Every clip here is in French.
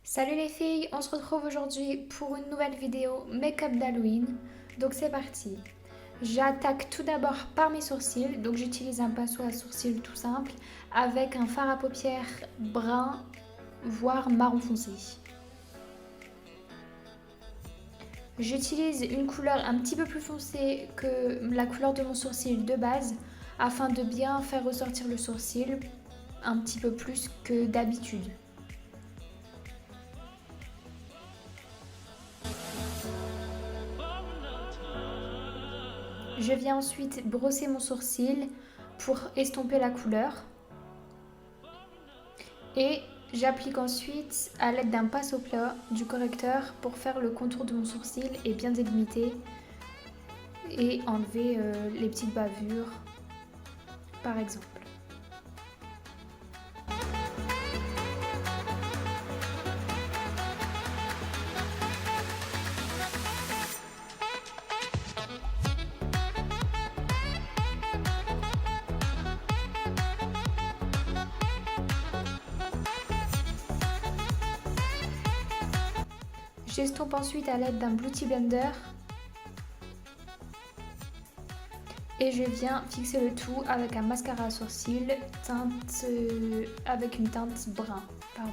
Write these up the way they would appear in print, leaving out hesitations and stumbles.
Salut les filles, on se retrouve aujourd'hui pour une nouvelle vidéo make-up d'Halloween. Donc c'est parti. J'attaque tout d'abord par mes sourcils. Donc j'utilise un pinceau à sourcils tout simple avec un fard à paupières brun voire marron foncé. J'utilise une couleur un petit peu plus foncée que la couleur de mon sourcil de base afin de bien faire ressortir le sourcil un petit peu plus que d'habitude. Je viens ensuite brosser mon sourcil pour estomper la couleur. Et j'applique ensuite à l'aide d'un pinceau-plat du correcteur pour faire le contour de mon sourcil et bien délimiter et enlever les petites bavures par exemple. J'estompe ensuite à l'aide d'un Beauty Blender et je viens fixer le tout avec un mascara à sourcils avec une teinte brun. Pardon.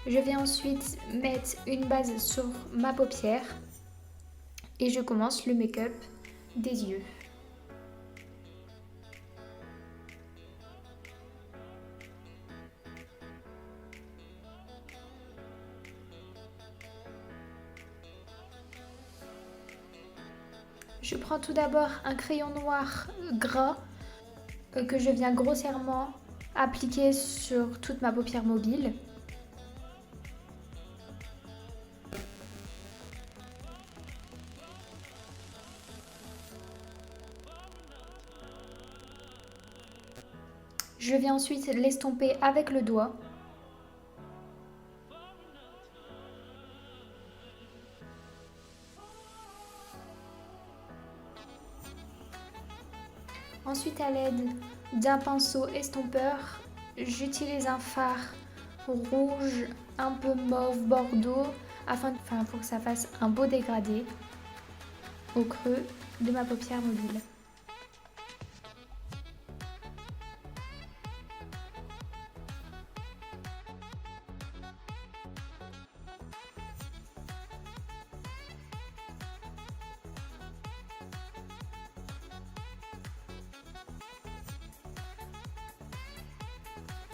Je viens ensuite mettre une base sur ma paupière et je commence le make-up des yeux. Je prends tout d'abord un crayon noir gras que je viens grossièrement appliquer sur toute ma paupière mobile. Je viens ensuite l'estomper avec le doigt. Ensuite, à l'aide d'un pinceau estompeur, j'utilise un fard rouge un peu mauve bordeaux pour que ça fasse un beau dégradé au creux de ma paupière mobile.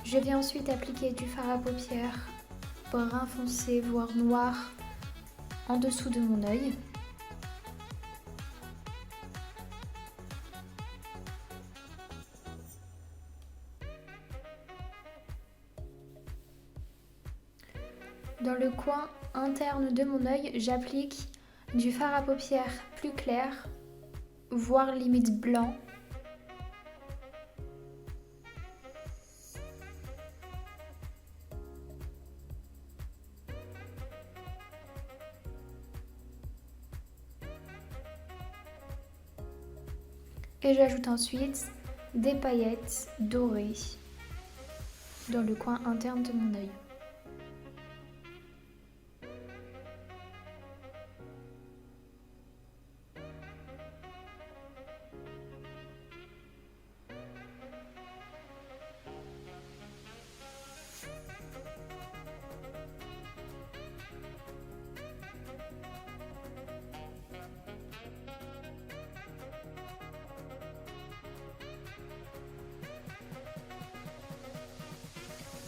Je viens ensuite appliquer du fard à paupières brun foncé voire noir en dessous de mon œil. Dans le coin interne de mon œil, j'applique du fard à paupières plus clair, voire limite blanc. Et j'ajoute ensuite des paillettes dorées dans le coin interne de mon œil.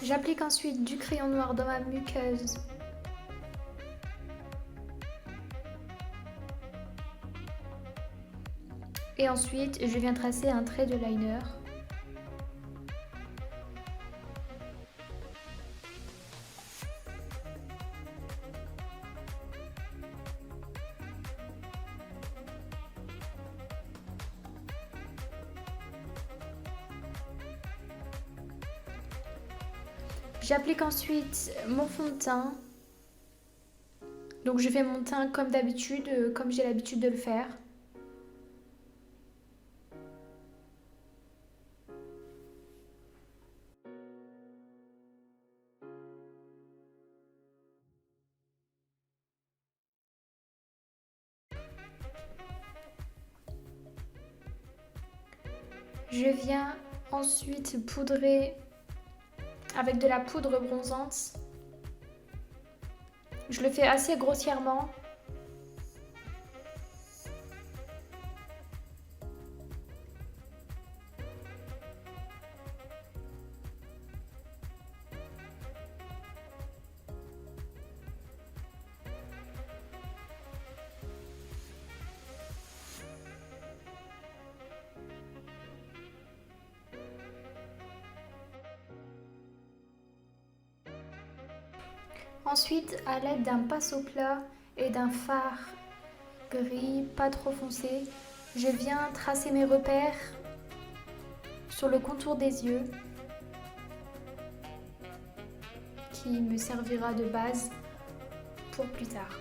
J'applique ensuite du crayon noir dans ma muqueuse. Et ensuite, je viens tracer un trait de liner. J'applique ensuite mon fond de teint. Donc je fais mon teint comme d'habitude, comme j'ai l'habitude de le faire. Je viens ensuite poudrer avec de la poudre bronzante. Je le fais assez grossièrement. Ensuite, à l'aide d'un pinceau plat et d'un fard gris pas trop foncé, je viens tracer mes repères sur le contour des yeux qui me servira de base pour plus tard.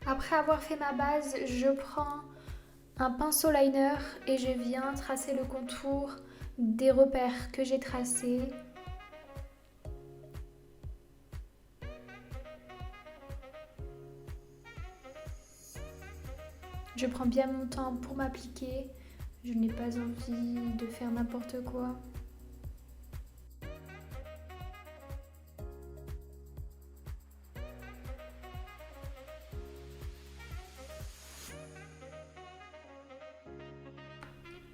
Après avoir fait ma base, je prends un pinceau liner et je viens tracer le contour des repères que j'ai tracés. Je prends bien mon temps pour m'appliquer. Je n'ai pas envie de faire n'importe quoi.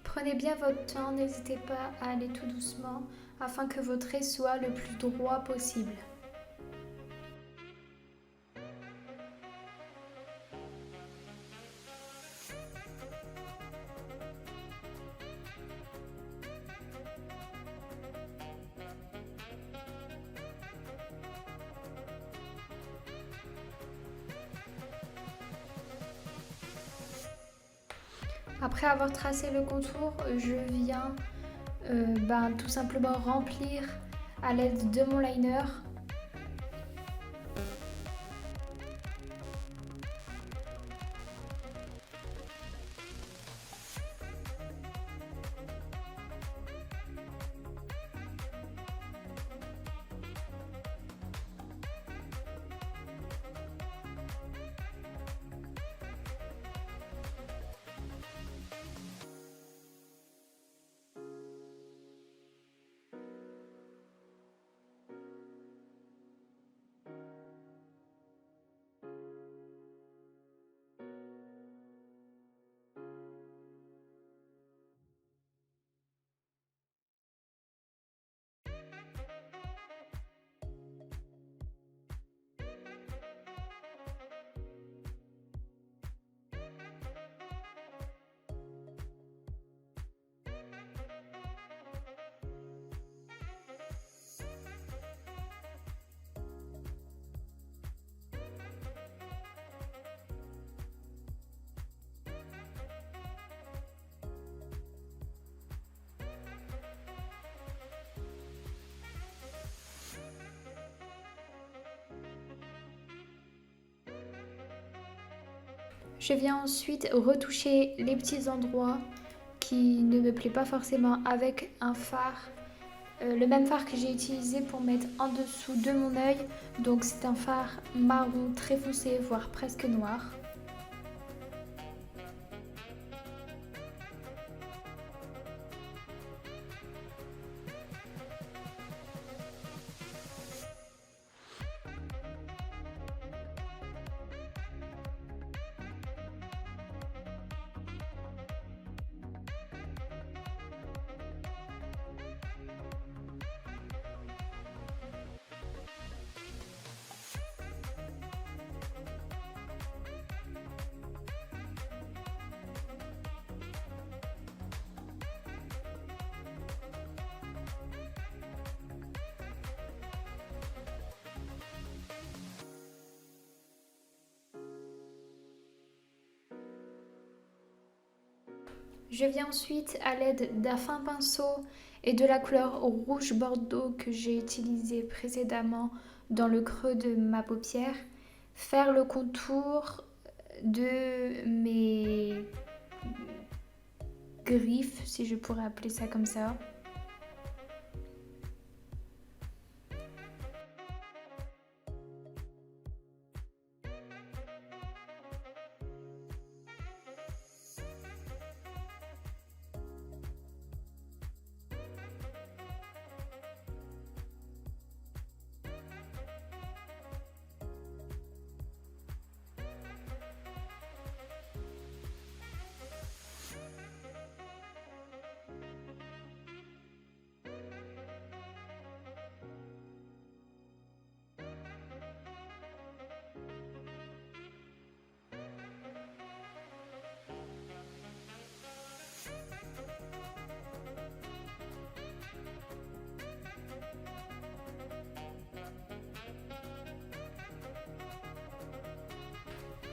Prenez bien votre temps, n'hésitez pas à aller tout doucement afin que votre trait soit le plus droit possible. Après avoir tracé le contour, je viens tout simplement remplir à l'aide de mon liner. Je viens ensuite retoucher les petits endroits qui ne me plaisent pas forcément avec un fard. Le même fard que j'ai utilisé pour mettre en dessous de mon œil. Donc c'est un fard marron très foncé, voire presque noir. Je viens ensuite à l'aide d'un fin pinceau et de la couleur rouge bordeaux que j'ai utilisé précédemment dans le creux de ma paupière, faire le contour de mes griffes, si je pourrais appeler ça comme ça.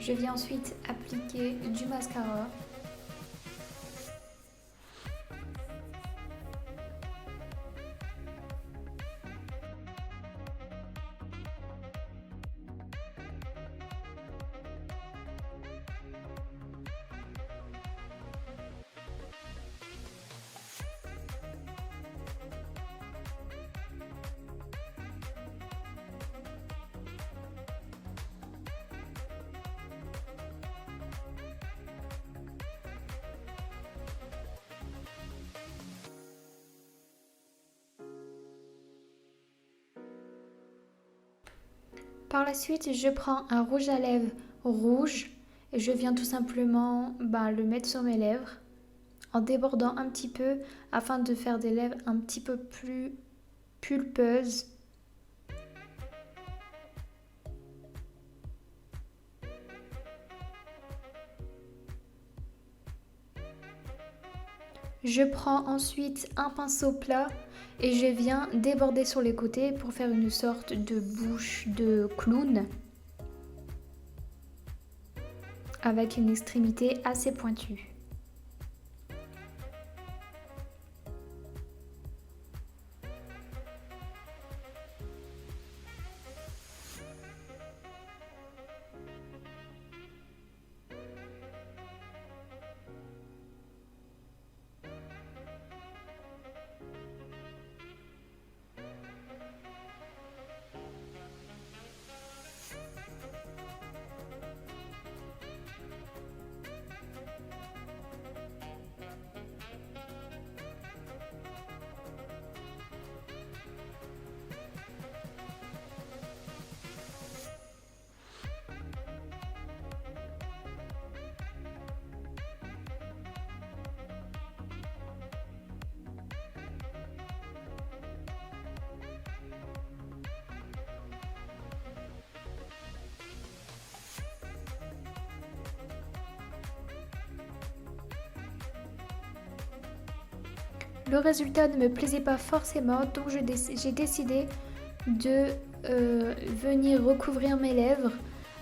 Je viens ensuite appliquer du mascara. Par la suite, je prends un rouge à lèvres rouge et je viens tout simplement le mettre sur mes lèvres en débordant un petit peu afin de faire des lèvres un petit peu plus pulpeuses. Je prends ensuite un pinceau plat et je viens déborder sur les côtés pour faire une sorte de bouche de clown avec une extrémité assez pointue. Le résultat ne me plaisait pas forcément, donc j'ai décidé de venir recouvrir mes lèvres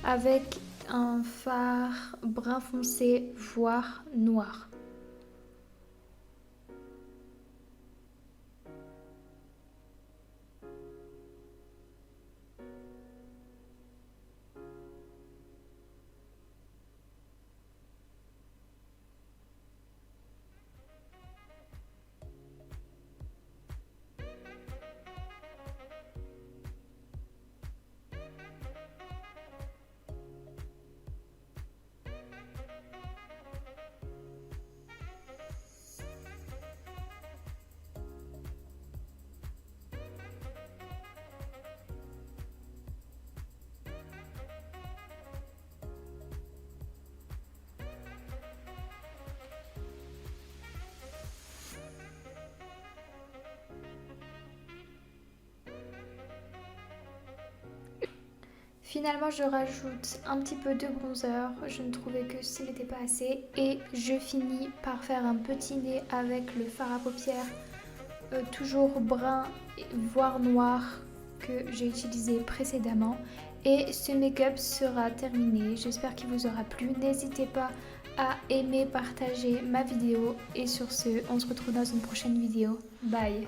avec un fard brun foncé, voire noir. Finalement, je rajoute un petit peu de bronzer, je ne trouvais que ce n'était pas assez. Et je finis par faire un petit nez avec le fard à paupières, toujours brun, voire noir, que j'ai utilisé précédemment. Et ce make-up sera terminé, j'espère qu'il vous aura plu. N'hésitez pas à aimer, partager ma vidéo. Et sur ce, on se retrouve dans une prochaine vidéo. Bye!